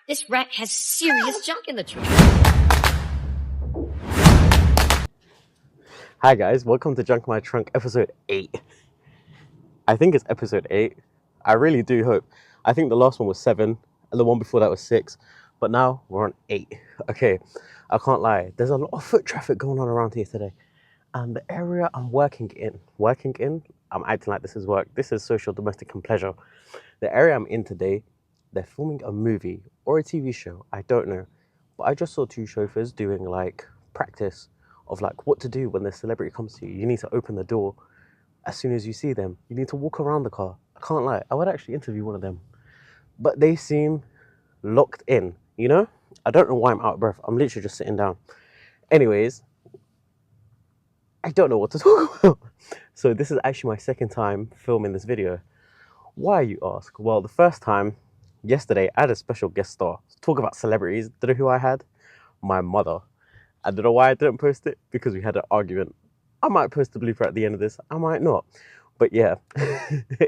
This rat has serious junk in the trunk. Hi guys, welcome to Junk My Trunk episode 8. I think it's episode 8. I really do hope. I think the last one was 7 and the one before that was 6. But now we're on 8. Okay, I can't lie. There's a lot of foot traffic going on around here today. And the area I'm working in, I'm acting like this is work. This is social, domestic and pleasure. The area I'm in today, they're filming a movie or a TV show. I don't know. But I just saw 2 chauffeurs doing like practice of like what to do when the celebrity comes to you. You need to open the door as soon as you see them. You need to walk around the car. I can't lie. I would actually interview one of them. But they seem locked in, you know? I don't know why I'm out of breath. I'm literally just sitting down. Anyways, I don't know what to talk about. So this is actually my second time filming this video. Why, you ask? Well, the first time, yesterday, I had a special guest star. Talk about celebrities. Do you know who I had? My mother. I don't know why I didn't post it, because we had an argument. I might post a blooper at the end of this, I might not. But yeah,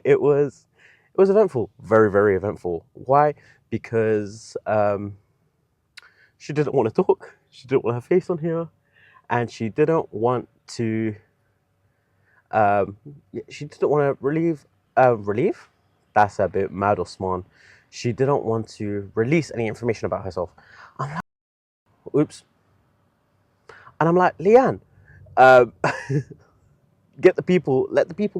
it was eventful. Very, very eventful. Why? Because she didn't want to talk. She didn't want her face on here. And she didn't want to, she didn't want to relieve? That's a bit mad or smart. She didn't want to release any information about herself. I'm like, oops. And I'm like, Leanne, let the people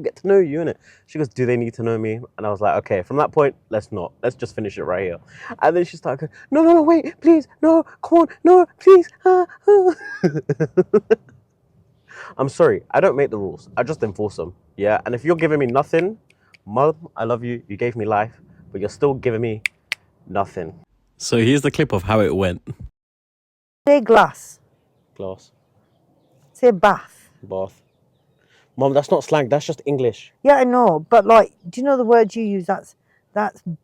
get to know you, innit? She goes, do they need to know me? And I was like, okay, from that point, let's just finish it right here. And then she started going, no, wait, please, no, come on, no, please. I'm sorry, I don't make the rules, I just enforce them, yeah? And if you're giving me nothing, Mom, I love you, you gave me life, but you're still giving me nothing. So here's the clip of how it went. Say glass. Glass. Say bath. Bath. Mom, that's not slang, that's just English. Yeah, I know, but like, do you know the words you use? That's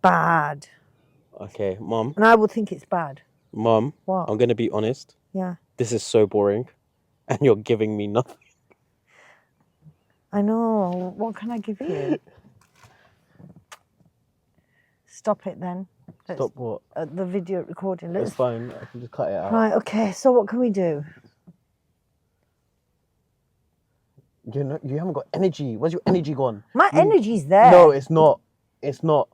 bad. Okay, Mom. And I would think it's bad. Mom, What? I'm going to be honest. Yeah. This is so boring, and you're giving me nothing. I know. What can I give you? Stop it then. Stop what? The video recording. It's fine, I can just cut it out. Right, okay, so what can we do? You know, you haven't got energy. Where's your energy gone? My energy's there. No, it's not. It's not.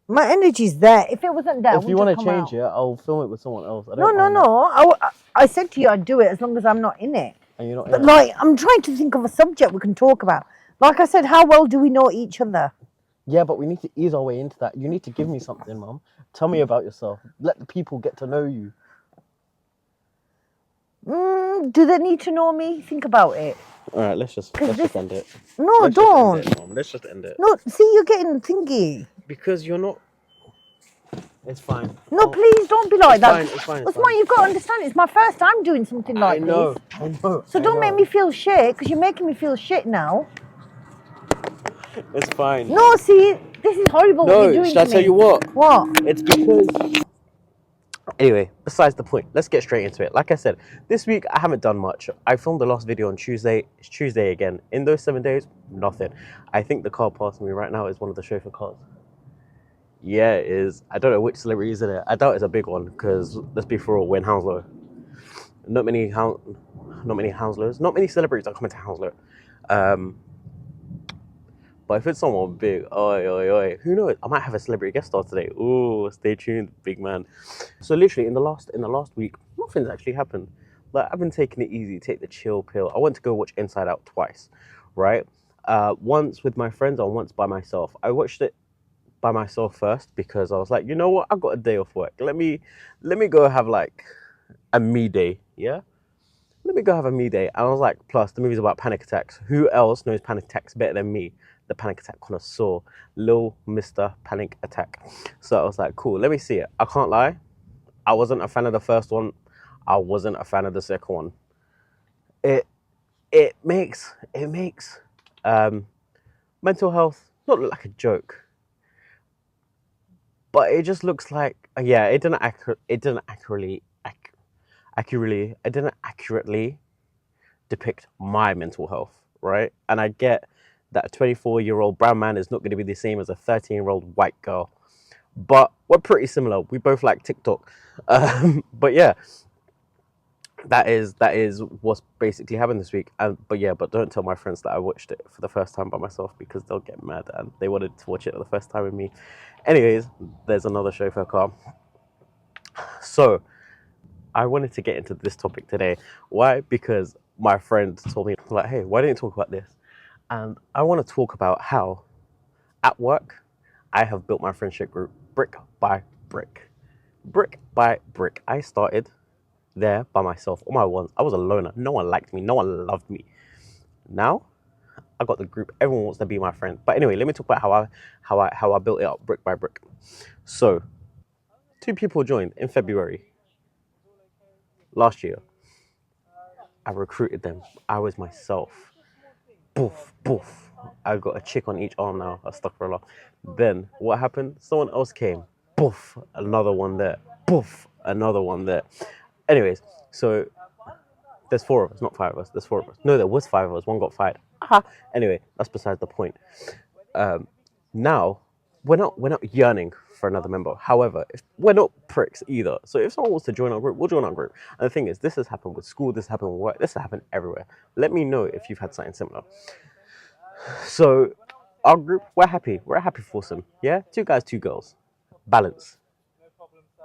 My energy's there. If it wasn't there, If you want to change it, I'll film it with someone else. No. I said to you I'd do it as long as I'm not in it. And you're not But in like, I'm trying to think of a subject we can talk about. Like I said, how well do we know each other? Yeah, but we need to ease our way into that. You need to give me something, Mum. Tell me about yourself. Let the people get to know you. Do they need to know me? Think about it. All right, let's just end it. No, don't. Let's just end it. No, see, you're getting thingy. Because you're not. It's fine. No, please don't be like that. It's fine. That's why you've got to understand. It's my first time doing something like I know. this. So don't make me feel shit, because you're making me feel shit now. It's fine. No, see, this is horrible. No, what you're doing should I to tell me. you what? What? It's because. Anyway, besides the point, let's get straight into it. Like I said, this week I haven't done much. I filmed the last video on Tuesday. It's Tuesday again. In those 7 days, nothing. I think the car passing me right now is one of the chauffeur cars. Yeah, it is. I don't know which celebrity is in it. I doubt it's a big one, because let's be for real, we're in Hounslow. Not many Hounslows. Not many celebrities are coming to Hounslow. But if it's someone big, oi, who knows? I might have a celebrity guest star today. Ooh, stay tuned, big man. So literally in the last week, nothing's actually happened. Like, I've been taking it easy, take the chill pill. I went to go watch Inside Out twice, right? Once with my friends and once by myself. I watched it by myself first because I was like, you know what? I've got a day off work. Let me go have like a me day, yeah? Let me go have a me day. And I was like, plus the movie's about panic attacks. Who else knows panic attacks better than me? The panic attack connoisseur, Lil Mr. Panic Attack. So I was like, cool, let me see it. I can't lie, I wasn't a fan of the first one. I wasn't a fan of the second one. It makes mental health not look like a joke, but it just looks like, yeah, it didn't accurately depict my mental health, right? And I get that a 24-year-old brown man is not going to be the same as a 13-year-old white girl. but we're pretty similar. We both like TikTok. But yeah, that is what's basically happened this week. And but don't tell my friends that I watched it for the first time by myself, because they'll get mad and they wanted to watch it for the first time with me. Anyways, there's another chauffeur car. So I wanted to get into this topic today. Why? Because my friend told me, like, hey, why don't you talk about this? And I want to talk about how at work I have built my friendship group brick by brick. Brick by brick. I started there by myself on my ones. I was a loner. No one liked me. No one loved me. Now I got the group. Everyone wants to be my friend. But anyway, let me talk about how I built it up brick by brick. So 2 people joined in February last year. I recruited them. I was myself. Boof, boof. I got a chick on each arm now. I stuck for a lot. Then what happened? Someone else came. Boof, another one there. Boof, another one there. Anyways, so there's 4 of us, not 5 of us. There's 4 of us. No, there was 5 of us. One got fired. Aha. Anyway, that's besides the point. Now we're not yearning for another member. However, we're not pricks either. So if someone wants to join our group, we'll join our group. And the thing is, this has happened with school. This has happened with work. This has happened everywhere. Let me know if you've had something similar. So our group, we're happy. We're a happy foursome. Yeah, 2 guys, 2 girls, balance.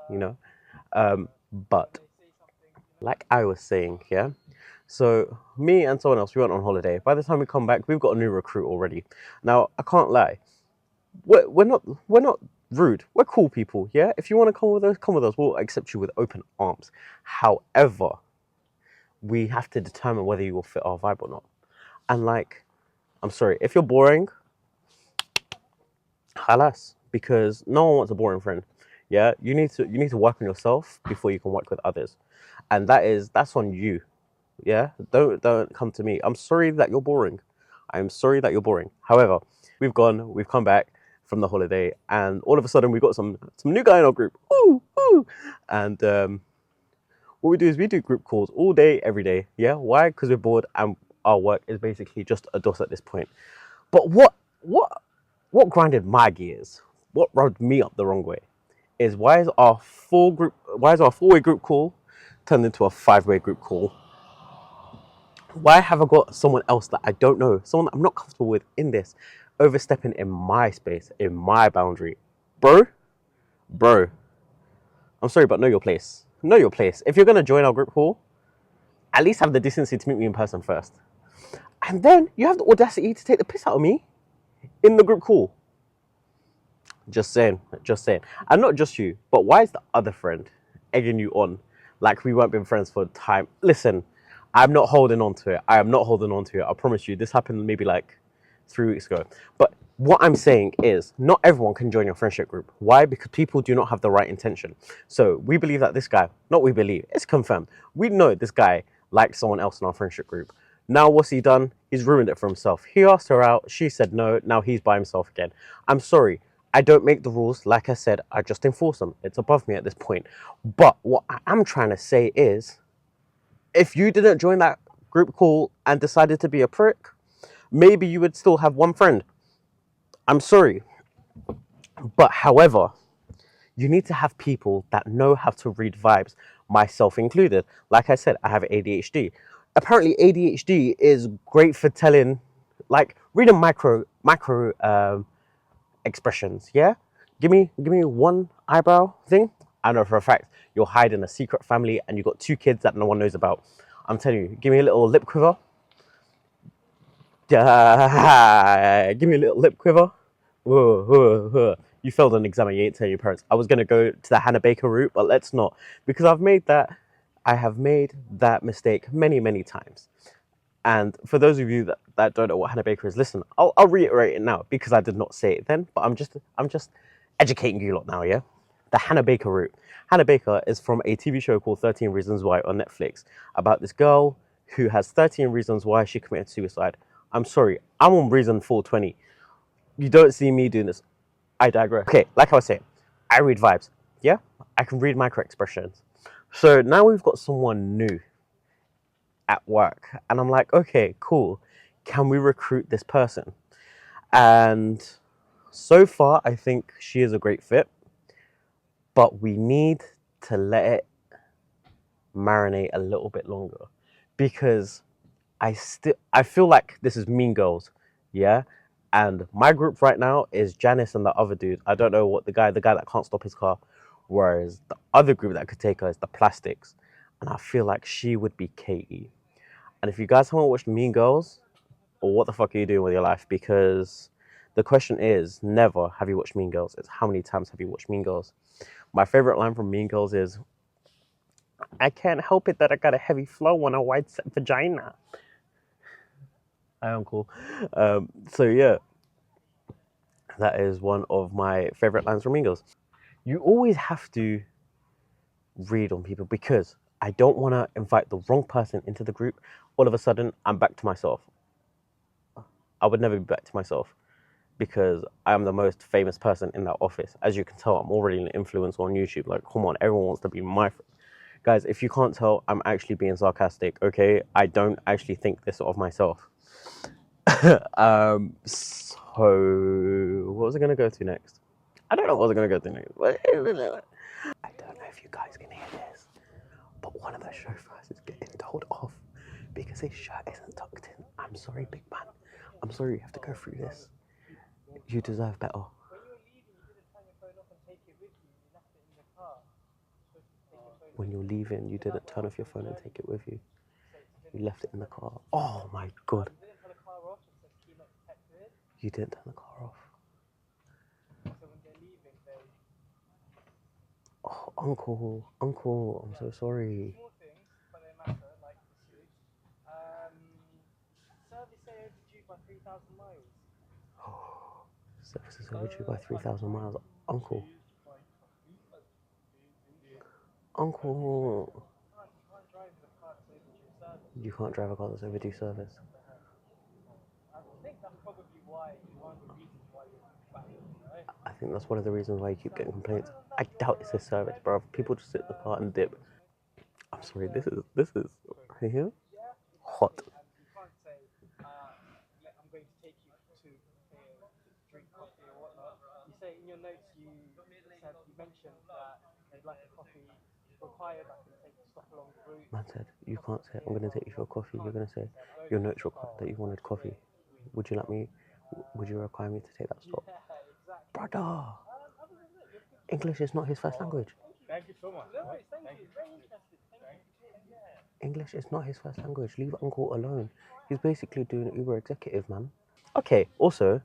You know, but like I was saying, yeah. So me and someone else, we went on holiday. By the time we come back, we've got a new recruit already. Now I can't lie, we're not rude. We're cool people, yeah. If you want to come with us, come with us. We'll accept you with open arms. However, we have to determine whether you will fit our vibe or not. And like, I'm sorry, if you're boring, halas, because no one wants a boring friend. Yeah, you need to work on yourself before you can work with others, and that's on you. Yeah, don't come to me. I'm sorry that you're boring. I'm sorry that you're boring. However, we've come back from the holiday, and all of a sudden we got some new guy in our group. Ooh, ooh. And what we do is we do group calls all day, every day. Yeah, why? Because we're bored, and our work is basically just a DOS at this point. But what grinded my gears? What rubbed me up the wrong way is why is our 4-way group call turned into a 5-way group call? Why have I got someone else that I don't know, someone that I'm not comfortable with in this, overstepping in my space, in my boundary? Bro, I'm sorry, but know your place. Know your place. If you're going to join our group call, at least have the decency to meet me in person first. And then you have the audacity to take the piss out of me in the group call. Just saying. And not just you, but why is the other friend egging you on like we weren't been friends for time? Listen, I'm not holding on to it. I promise you. This happened maybe like 3 weeks ago. But what I'm saying is not everyone can join your friendship group. Why? Because people do not have the right intention. So we believe that this guy, not we believe, it's confirmed. We know this guy likes someone else in our friendship group. Now what's he done? He's ruined it for himself. He asked her out. She said no. Now he's by himself again. I'm sorry. I don't make the rules. Like I said, I just enforce them. It's above me at this point. But what I am trying to say is, if you didn't join that group call and decided to be a prick, maybe you would still have one friend. I'm sorry. But however, you need to have people that know how to read vibes, myself included. Like I said, I have ADHD. Apparently ADHD is great for telling, like reading macro expressions. Yeah, give me one eyebrow thing. I know for a fact you're hiding a secret family and you got 2 kids that no one knows about. I'm telling you, give me a little lip quiver. Give me a little lip quiver. You failed an exam and you ain't telling your parents. I was gonna go to the Hannah Baker route, but let's not, because I have made that mistake many times. And for those of you that don't know what Hannah Baker is, listen, I'll reiterate it now because I did not say it then, but I'm just educating you lot now, yeah? The Hannah Baker route. Hannah Baker is from a TV show called 13 Reasons Why on Netflix, about this girl who has 13 reasons why she committed suicide. I'm sorry, I'm on reason 420. You don't see me doing this. I digress. Okay, like I was saying, I read vibes, yeah? I can read micro expressions. So now we've got someone new at work, and I'm like, okay, cool. Can we recruit this person? And so far, I think she is a great fit. but we need to let it marinate a little bit longer because I feel like this is Mean Girls, yeah. And my group right now is Janice and the other dude. I don't know what the guy that can't stop his car. Whereas the other group that could take her is the Plastics, and I feel like she would be Katie. And if you guys haven't watched Mean Girls, or what the fuck are you doing with your life? Because the question is never have you watched Mean Girls. It's how many times have you watched Mean Girls? My favorite line from Mean Girls is, "I can't help it that I got a heavy flow on a wide set vagina." Hi, Uncle. So yeah, that is one of my favorite lines from Mean Girls. You always have to read on people because I don't want to invite the wrong person into the group. All of a sudden, I'm back to myself. I would never be back to myself because I am the most famous person in that office. As you can tell, I'm already an influencer on YouTube. Like, come on, everyone wants to be my friend. Guys, if you can't tell, I'm actually being sarcastic, okay? I don't actually think this of myself. So what was I gonna go to next? I don't know what I was gonna go to next. I don't know if you guys can hear this, but one of the chauffeurs is getting told off because his shirt isn't tucked in. I'm sorry, big man. I'm sorry you have to go through this. You deserve better. When you're leaving, you didn't turn off your phone and take it with you. You left it in the car. Oh my god. You didn't turn the car off. Oh, uncle, I'm so sorry. Service is overdue by 3,000 miles. Uncle. You can't drive a car that's overdue service. I think that's one of the reasons why you keep getting complaints. I doubt it's a service, bro. People just sit in the car and dip. I'm sorry, this is right here hot. You say in your notes you mentioned that they'd like a coffee required, I can take stop along the route. Man said, you can't say I'm gonna take you for a coffee, you're gonna say your notes required that you wanted coffee. Would you require me to take that stop? Brother, English is not his first language. Thank you so much. Thank you. Very interested. English is not his first language. Leave Uncle alone. He's basically doing Uber executive, man. Okay, also,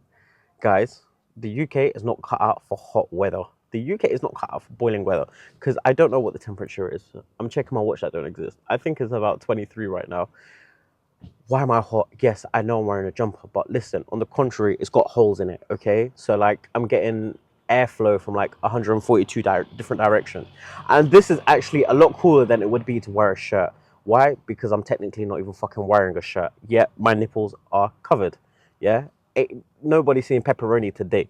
guys, the UK is not cut out for hot weather. The UK is not cut out for boiling weather because I don't know what the temperature is. I'm checking my watch that don't exist. I think it's about 23 right now. Why am I hot? Yes, I know I'm wearing a jumper, but listen, on the contrary, it's got holes in it, okay? So like I'm getting airflow from like 142 different directions. And this is actually a lot cooler than it would be to wear a shirt. Why? Because I'm technically not even fucking wearing a shirt. Yet my nipples are covered. Yeah? Nobody's seen pepperoni today.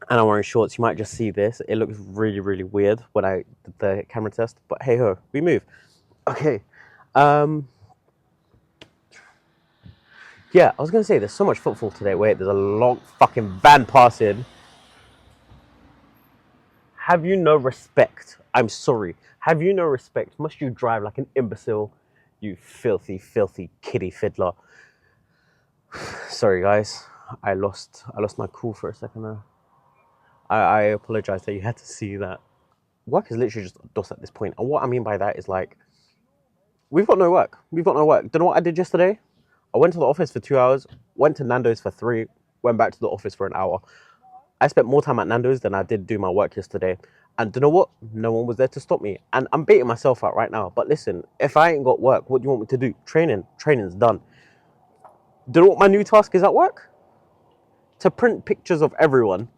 And I'm wearing shorts. You might just see this. It looks really, really weird when I did the camera test. But hey ho, we move. Okay. Yeah, I was gonna say there's so much footfall today. Wait, there's a long fucking van passing. Have you no respect? I'm sorry. Have you no respect? Must you drive like an imbecile? You filthy, filthy kiddie fiddler. Sorry guys. I lost my cool for a second there. I apologize that you had to see that. Work is literally just dust at this point. And what I mean by that is like, we've got no work. Don't know what I did yesterday? I went to the office for 2 hours, went to Nando's for 3, went back to the office for an hour. I spent more time at Nando's than I did do my work yesterday. And do you know what? No one was there to stop me. And I'm baiting myself out right now. But listen, if I ain't got work, what do you want me to do? Training's done. Do you know what my new task is at work? To print pictures of everyone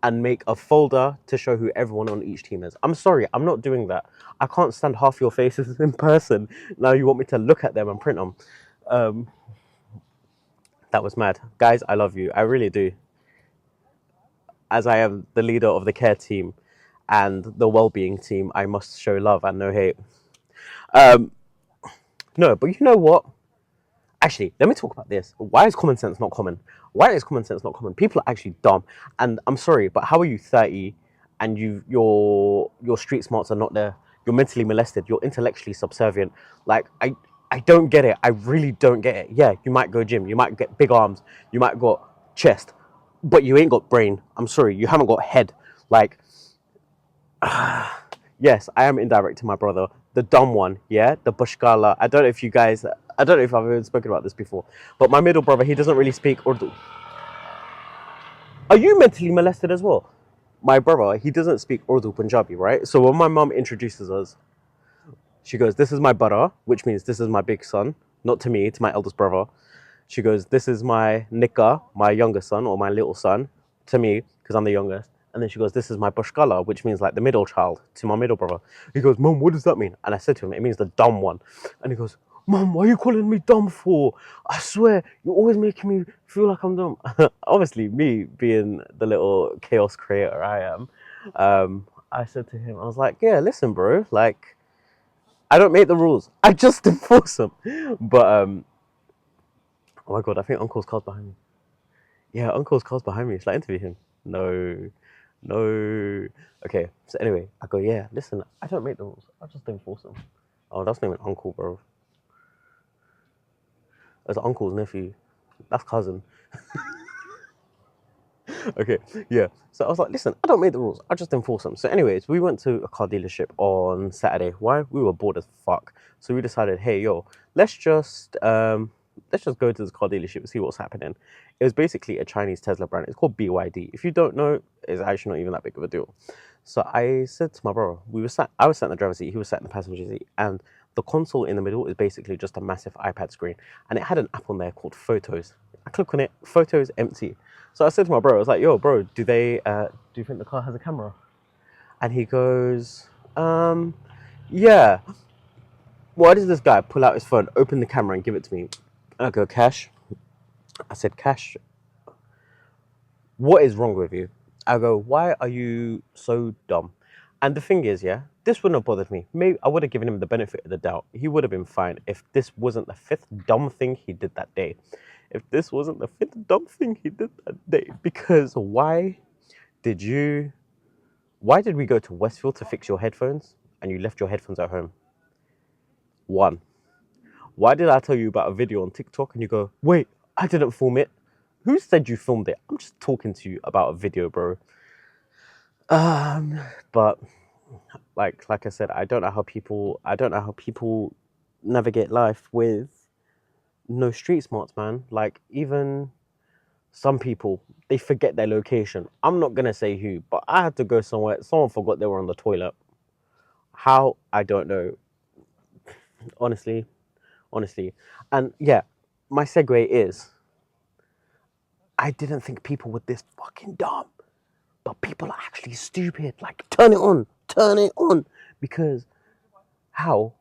and make a folder to show who everyone on each team is. I'm sorry, I'm not doing that. I can't stand half your faces in person. Now you want me to look at them and print them. That was mad. Guys, I love you. I really do. As I am the leader of the care team and the well-being team, I must show love and no hate. No, but you know what? Actually, let me talk about this. Why is common sense not common? People are actually dumb. And I'm sorry, but how are you 30 and your street smarts are not there. You're mentally molested. You're intellectually subservient. Like I don't get it. I really don't get it. Yeah, you might go gym. You might get big arms. You might got chest, but you ain't got brain. I'm sorry, you haven't got head. Like, yes, I am indirect to my brother, the dumb one. Yeah, the Bushkala. I don't know if you guys. I don't know if I've ever spoken about this before, but my middle brother, he doesn't really speak Urdu. Are you mentally molested as well? My brother, he doesn't speak Urdu Punjabi, right? So when my mum introduces us, she goes, "This is my brother," which means this is my big son, not to me, to my eldest brother. She goes, "This is my Nika, my younger son, or my little son," to me, because I'm the youngest. And then she goes, "This is my Bushkala," which means like the middle child, to my middle brother. He goes, "Mum, what does that mean?" And I said to him, "It means the dumb one." And he goes, "Mum, why are you calling me dumb for? I swear, you're always making me feel like I'm dumb." Obviously, me being the little chaos creator I am, I said to him, I was like, "Yeah, listen, bro, like, I don't make the rules. I just enforce them." But oh my god, I think Uncle's car's behind me. Yeah, Uncle's car's behind me. Should I interview him? No, no. Okay, so anyway, I go, "Yeah, listen, I don't make the rules. I just enforce them." Oh, that's not even Uncle, bro. That's Uncle's nephew. That's cousin. Okay, yeah. So I was like, "Listen, I don't make the rules. I just enforce them." So anyways, we went to a car dealership on Saturday. Why? We were bored as fuck. So we decided, hey, yo, let's just go to this car dealership and see what's happening. It was basically a Chinese Tesla brand. It's called BYD. If you don't know, it's actually not even that big of a deal. So I said to my brother, I was sat in the driver's seat, he was sat in the passenger seat, and the console in the middle is basically just a massive iPad screen, and it had an app on there called Photos. I click on it, Photos empty. So I said to my bro, I was like, "Yo, bro, do you think the car has a camera?" And he goes, yeah. Why does this guy pull out his phone, open the camera, and give it to me? I go, "Cash." I said, "Cash, what is wrong with you?" I go, "Why are you so dumb?" And the thing is, yeah, this wouldn't have bothered me. Maybe I would have given him the benefit of the doubt. He would have been fine if this wasn't the fifth dumb thing he did that day. If this wasn't the fifth dumb thing he did that day. Because did you, why did we go to Westfield to fix your headphones and you left your headphones at home? One, why did I tell you about a video on TikTok and you go, "Wait, I didn't film it"? Who said you filmed it? I'm just talking to you about a video, bro. But like I said, I don't know how people navigate life with no street smarts, man. Like, even some people, they forget their location. I'm not gonna say who, but I had to go somewhere. Someone forgot they were on the toilet. How? I don't know. Honestly, honestly. And yeah, my segue is, I didn't think people were this fucking dumb. But people are actually stupid. Like, turn it on. Turn it on. Because how?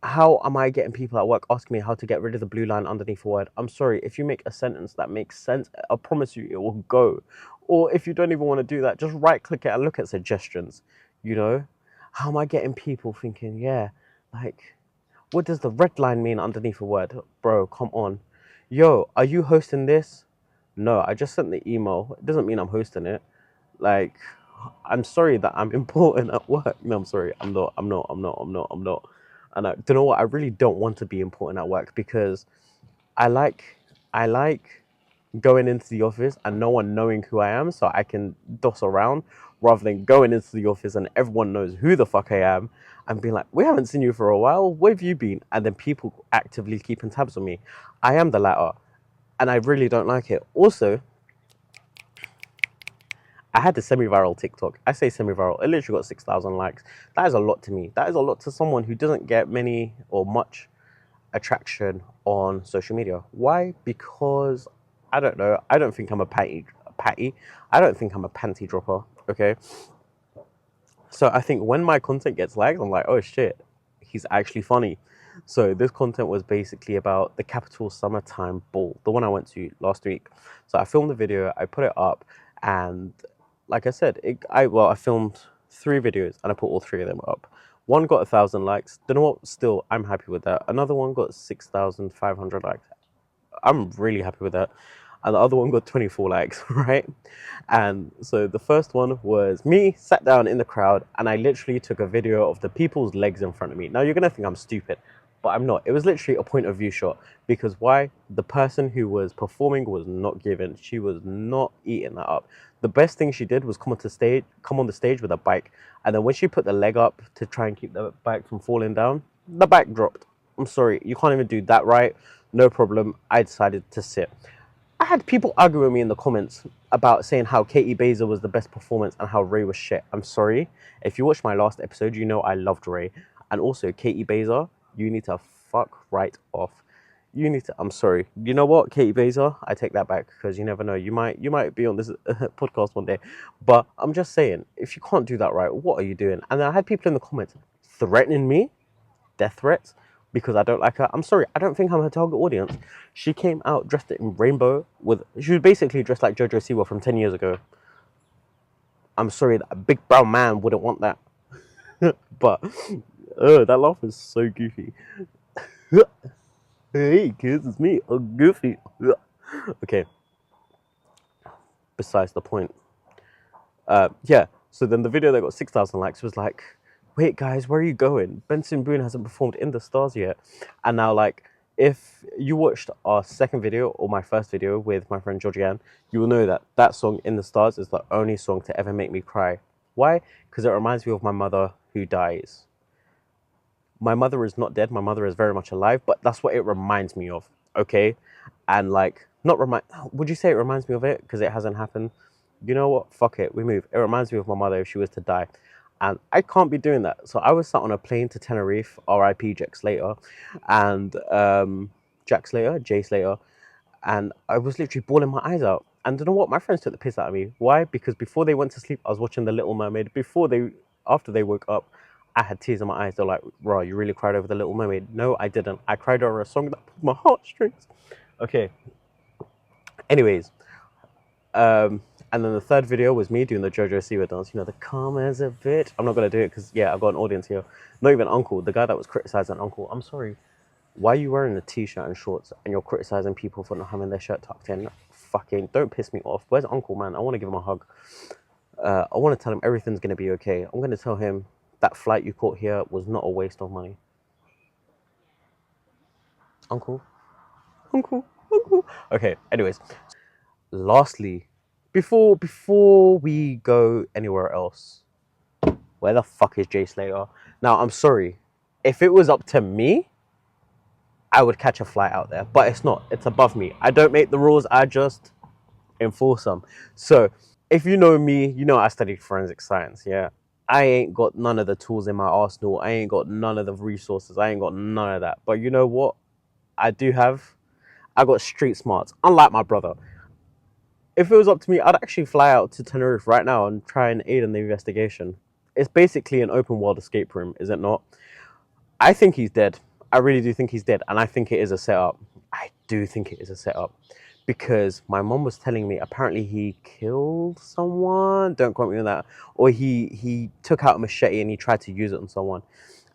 How am I getting people at work asking me how to get rid of the blue line underneath a word? I'm sorry, if you make a sentence that makes sense, I promise you it will go. Or if you don't even want to do that, just right click it and look at suggestions. You know? How am I getting people thinking, yeah, like, what does the red line mean underneath a word? Bro, come on. Yo, are you hosting this? No, I just sent the email. It doesn't mean I'm hosting it. Like, I'm sorry that I'm important at work. No, I'm sorry. I'm not. And I, do you know what? I really don't want to be important at work because I like, I like going into the office and no one knowing who I am so I can doss around rather than going into the office and everyone knows who the fuck I am and being like, "We haven't seen you for a while. Where have you been?" And then people actively keeping tabs on me. I am the latter and I really don't like it. Also, I had the semi-viral TikTok. I say semi-viral. It literally got 6,000 likes. That is a lot to me. That is a lot to someone who doesn't get many or much attraction on social media. Why? Because I don't know. I don't think I'm a patty. I don't think I'm a panty dropper. Okay. So I think when my content gets liked, I'm like, "Oh shit, he's actually funny." So this content was basically about the Capital Summertime Ball, the one I went to last week. So I filmed the video, I put it up, and like I said, I filmed 3 videos and I put all 3 of them up. One got 1,000 likes. Don't know what? Still, I'm happy with that. Another one got 6,500 likes. I'm really happy with that. and the other one got 24 likes, right? And so the first one was me sat down in the crowd, and I literally took a video of the people's legs in front of me. Now you're gonna think I'm stupid, but I'm not. It was literally a point of view shot, because why? The person who was performing was not giving. She was not eating that up. The best thing she did was come on the stage with a bike, and then when she put the leg up to try and keep the bike from falling down, the bike dropped. I'm sorry, you can't even do that right. No problem. I decided to sit. I had people arguing with me in the comments about saying how Katie Baser was the best performance and how Ray was shit. I'm sorry. If you watched my last episode, you know I loved Ray. And also, Katie Baser, you need to fuck right off. You need to, I'm sorry. You know what, Katie Baser? I take that back, because you never know. You might be on this podcast one day. But I'm just saying, if you can't do that right, what are you doing? And then I had people in the comments threatening me, death threats, because I don't like her. I'm sorry, I don't think I'm her target audience. She came out dressed in rainbow she was basically dressed like Jojo Siwa from 10 years ago. I'm sorry, a big brown man wouldn't want that. But, that laugh is so goofy. Hey kids, it's me, Goofy. Okay, besides the point. Yeah, so then the video that got 6,000 likes was like, wait guys, where are you going? Benson Boone hasn't performed in the Stars yet. And now, like, if you watched our second video or my first video with my friend Georgianne, you will know that that song, In the Stars, is the only song to ever make me cry. Why? Because it reminds me of my mother who dies. My mother is not dead, my mother is very much alive, but that's what it reminds me of, okay? And like, would you say it reminds me of it because it hasn't happened? You know what, fuck it, we move. It reminds me of my mother if she was to die. And I can't be doing that. So I was sat on a plane to Tenerife, R.I.P. Jack Slater, and Jay Slater, and I was literally bawling my eyes out. And you know what? My friends took the piss out of me. Why? Because before they went to sleep, I was watching The Little Mermaid. After they woke up, I had tears in my eyes. They're like, "Raw, you really cried over The Little Mermaid?" No, I didn't. I cried over a song that pulled my heartstrings. Okay. Anyways, and then the third video was me doing the Jojo Siwa dance. You know, the calm as a bitch. I'm not gonna do it because yeah, I've got an audience here. Not even Uncle, the guy that was criticizing Uncle. I'm sorry. Why are you wearing a t-shirt and shorts and you're criticizing people for not having their shirt tucked in? Fucking don't piss me off. Where's Uncle, man? I want to give him a hug. I want to tell him everything's gonna be okay. I'm gonna tell him that flight you caught here was not a waste of money. Uncle. Okay, anyways. Lastly, before we go anywhere else, where the fuck is Jay Slater? Now, I'm sorry. If it was up to me, I would catch a flight out there. But it's not. It's above me. I don't make the rules. I just enforce them. So, if you know me, you know I studied forensic science, yeah? I ain't got none of the tools in my arsenal. I ain't got none of the resources. I ain't got none of that. But you know what? I do have. I got street smarts, unlike my brother. If it was up to me, I'd actually fly out to Tenerife right now and try and aid in the investigation. It's basically an open world escape room, is it not? I think he's dead. I really do think he's dead, and I think it is a setup. I do think it is a setup. Because my mom was telling me apparently he killed someone. Don't quote me on that. Or he took out a machete and he tried to use it on someone.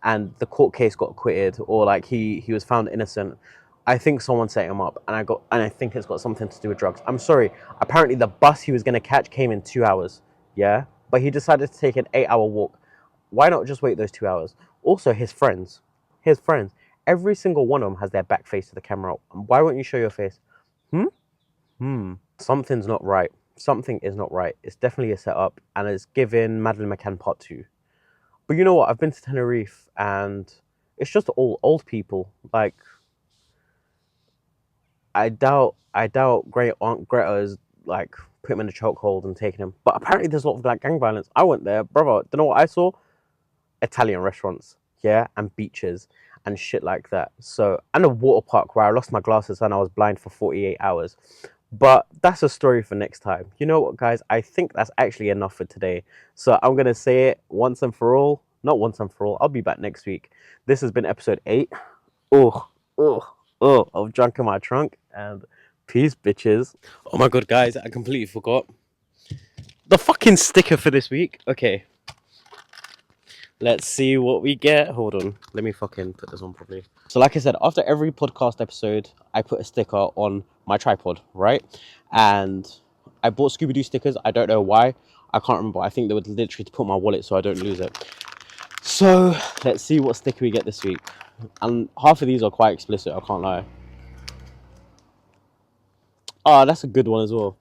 And the court case got acquitted, or like he was found innocent. I think someone set him up, and I think it's got something to do with drugs. I'm sorry. Apparently the bus he was gonna catch came in 2 hours. Yeah? But he decided to take an 8-hour walk. Why not just wait those 2 hours? Also, his friends. Every single one of them has their back face to the camera. Why won't you show your face? Something's not right. Something is not right. It's definitely a setup, and it's given Madeleine McCann Part 2. But you know what? I've been to Tenerife, and it's just all old people. Like, I doubt Great Aunt Greta is like put him in a chokehold and taking him. But apparently there's a lot of like gang violence. I went there, brother. Don't know what I saw? Italian restaurants, yeah, and beaches and shit like that. So, and a water park where I lost my glasses and I was blind for 48 hours. But that's a story for next time. You know what, guys? I think that's actually enough for today. So I'm going to say it once and for all. Not once and for all. I'll be back next week. This has been episode 8. Of Drunk in My Trunk. And peace, bitches. Oh my god, guys. I completely forgot the fucking sticker for this week. Okay. Let's see what we get. Hold on. Let me fucking put this on properly. So like I said, after every podcast episode, I put a sticker on my tripod, right? And I bought Scooby-Doo stickers. I don't know why. I can't remember. I think they would literally put my wallet so I don't lose it. So let's see what sticker we get this week. And half of these are quite explicit, I can't lie. Oh, that's a good one as well.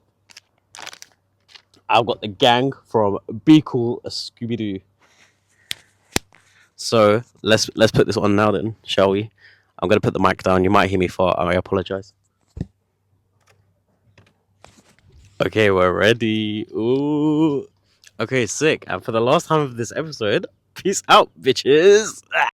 I've got the gang from Be Cool Scooby-Doo. So let's put this on now then, shall we? I'm gonna put the mic down. You might hear me fart. I apologize. Okay, we're ready. Ooh. Okay, sick. And for the last time of this episode, peace out, bitches.